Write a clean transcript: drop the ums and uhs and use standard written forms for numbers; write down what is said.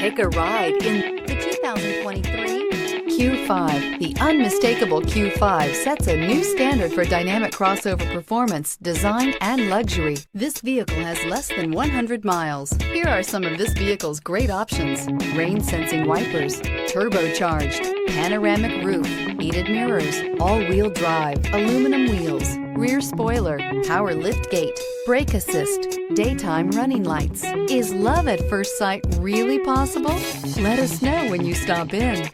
Take a ride in the 2023 Q5. The unmistakable Q5 sets a new standard for dynamic crossover performance, design, and luxury. This vehicle has less than 100 miles. Here are some of this vehicle's great options: rain-sensing wipers, turbocharged, panoramic roof, heated mirrors, all-wheel drive, aluminum wheels, rear spoiler, power liftgate, brake assist, daytime running lights. Is love at first sight really possible? Let us know when you stop in.